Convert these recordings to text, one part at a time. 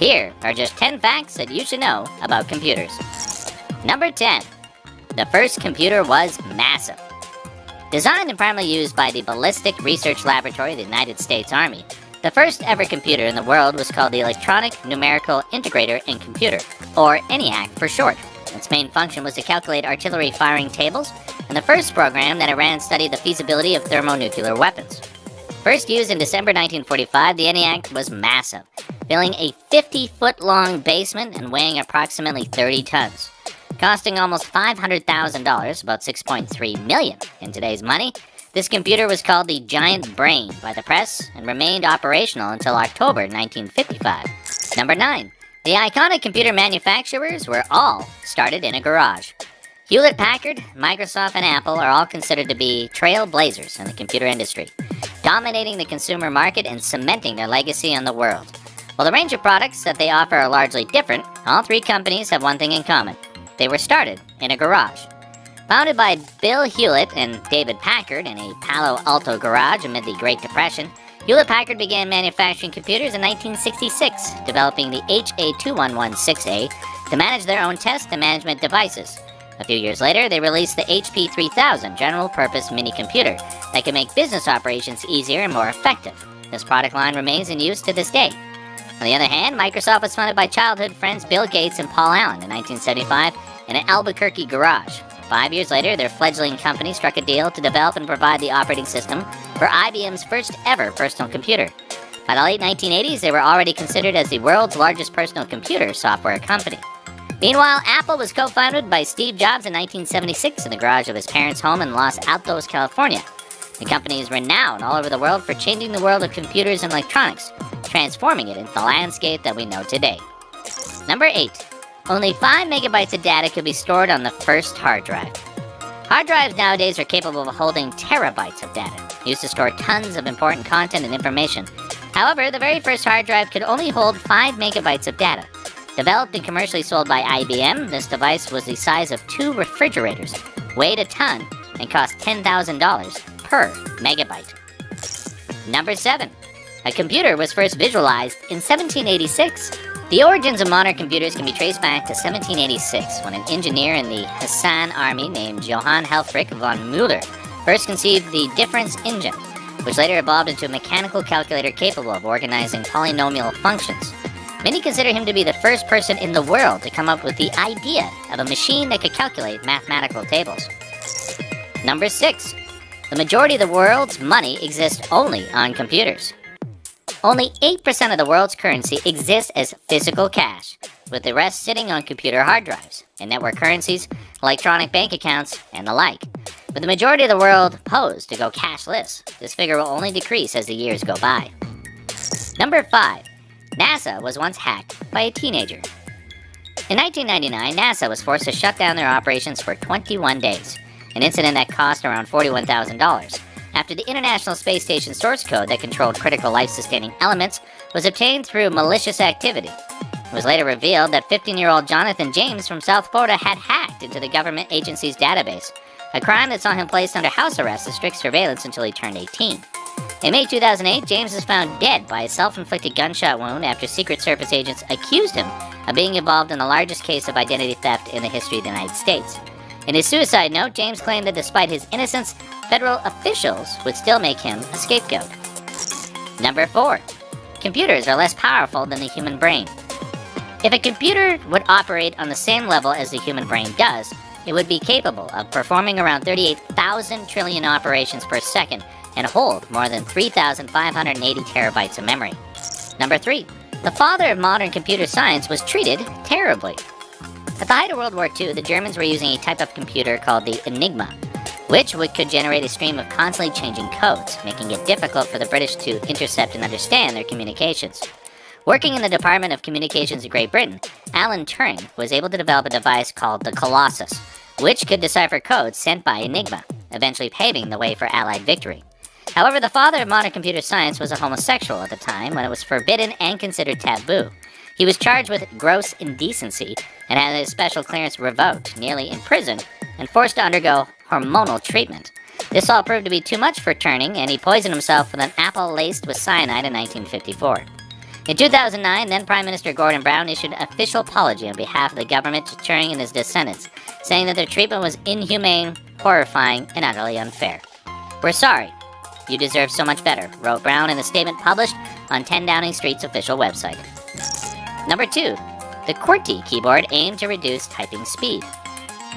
Here are just 10 facts that you should know about computers. Number 10. The first computer was massive. Designed and primarily used by the Ballistic Research Laboratory of the United States Army, the first ever computer in the world was called the Electronic Numerical Integrator and Computer, or ENIAC for short. Its main function was to calculate artillery firing tables, and the first program that it ran studied the feasibility of thermonuclear weapons. First used in December 1945, the ENIAC was massive, filling a 50-foot-long basement and weighing approximately 30 tons. Costing almost $500,000, about $6.3 million in today's money, this computer was called the Giant Brain by the press and remained operational until October 1955. Number 9. The iconic computer manufacturers were all started in a garage. Hewlett-Packard, Microsoft, and Apple are all considered to be trailblazers in the computer industry, dominating the consumer market and cementing their legacy on the world. While the range of products that they offer are largely different, all three companies have one thing in common. They were started in a garage. Founded by Bill Hewlett and David Packard in a Palo Alto garage amid the Great Depression, Hewlett-Packard began manufacturing computers in 1966, developing the HA2116A to manage their own test and management devices. A few years later, they released the HP 3000 general-purpose mini-computer that can make business operations easier and more effective. This product line remains in use to this day. On the other hand, Microsoft was founded by childhood friends Bill Gates and Paul Allen in 1975 in an Albuquerque garage. 5 years later, their fledgling company struck a deal to develop and provide the operating system for IBM's first ever personal computer. By the late 1980s, they were already considered as the world's largest personal computer software company. Meanwhile, Apple was co-founded by Steve Jobs in 1976 in the garage of his parents' home in Los Altos, California. The company is renowned all over the world for changing the world of computers and electronics, transforming it into the landscape that we know today. Number 8. Only 5 megabytes of data could be stored on the first hard drive. Hard drives nowadays are capable of holding terabytes of data, used to store tons of important content and information. However, the very first hard drive could only hold 5 megabytes of data. Developed and commercially sold by IBM, this device was the size of 2 refrigerators, weighed a ton, and cost $10,000 per megabyte. Number 7. A computer was first visualized in 1786. The origins of modern computers can be traced back to 1786, when an engineer in the Hessian army named Johann Helfrich von Müller first conceived the difference engine, which later evolved into a mechanical calculator capable of organizing polynomial functions. Many consider him to be the first person in the world to come up with the idea of a machine that could calculate mathematical tables. Number 6. The majority of the world's money exists only on computers. Only 8% of the world's currency exists as physical cash, with the rest sitting on computer hard drives, and network currencies, electronic bank accounts, and the like. With the majority of the world posed to go cashless, this figure will only decrease as the years go by. Number 5. NASA was once hacked by a teenager. In 1999, NASA was forced to shut down their operations for 21 days, an incident that cost around $41,000. After the International Space Station source code that controlled critical life-sustaining elements was obtained through malicious activity. It was later revealed that 15-year-old Jonathan James from South Florida had hacked into the government agency's database, a crime that saw him placed under house arrest and strict surveillance until he turned 18. In May 2008, James was found dead by a self-inflicted gunshot wound after Secret Service agents accused him of being involved in the largest case of identity theft in the history of the United States. In his suicide note, James claimed that despite his innocence, federal officials would still make him a scapegoat. Number 4. Computers are less powerful than the human brain. If a computer would operate on the same level as the human brain does, it would be capable of performing around 38,000 trillion operations per second and hold more than 3,580 terabytes of memory. Number 3. The father of modern computer science was treated terribly. At the height of World War II, the Germans were using a type of computer called the Enigma, which could generate a stream of constantly changing codes, making it difficult for the British to intercept and understand their communications. Working in the Department of Communications of Great Britain, Alan Turing was able to develop a device called the Colossus, which could decipher codes sent by Enigma, eventually paving the way for Allied victory. However, the father of modern computer science was a homosexual at the time when it was forbidden and considered taboo. He was charged with gross indecency and had his special clearance revoked, nearly imprisoned, and forced to undergo hormonal treatment. This all proved to be too much for Turing, and he poisoned himself with an apple laced with cyanide in 1954. In 2009, then Prime Minister Gordon Brown issued an official apology on behalf of the government to Turing and his descendants, saying that their treatment was inhumane, horrifying, and utterly unfair. "We're sorry. You deserve so much better," wrote Brown in a statement published on 10 Downing Street's official website. Number 2. The QWERTY keyboard aimed to reduce typing speed.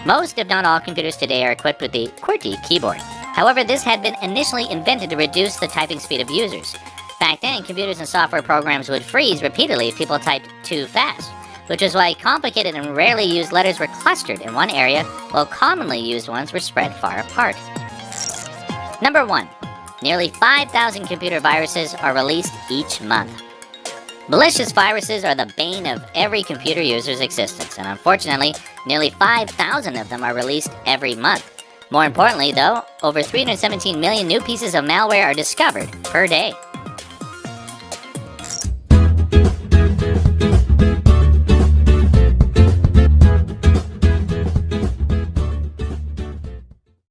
Most, if not all, computers today are equipped with the QWERTY keyboard. However, this had been initially invented to reduce the typing speed of users. Back then, computers and software programs would freeze repeatedly if people typed too fast, which is why complicated and rarely used letters were clustered in one area, while commonly used ones were spread far apart. Number 1. Nearly 5,000 computer viruses are released each month. Malicious viruses are the bane of every computer user's existence, and unfortunately, nearly 5,000 of them are released every month. More importantly, though, over 317 million new pieces of malware are discovered per day.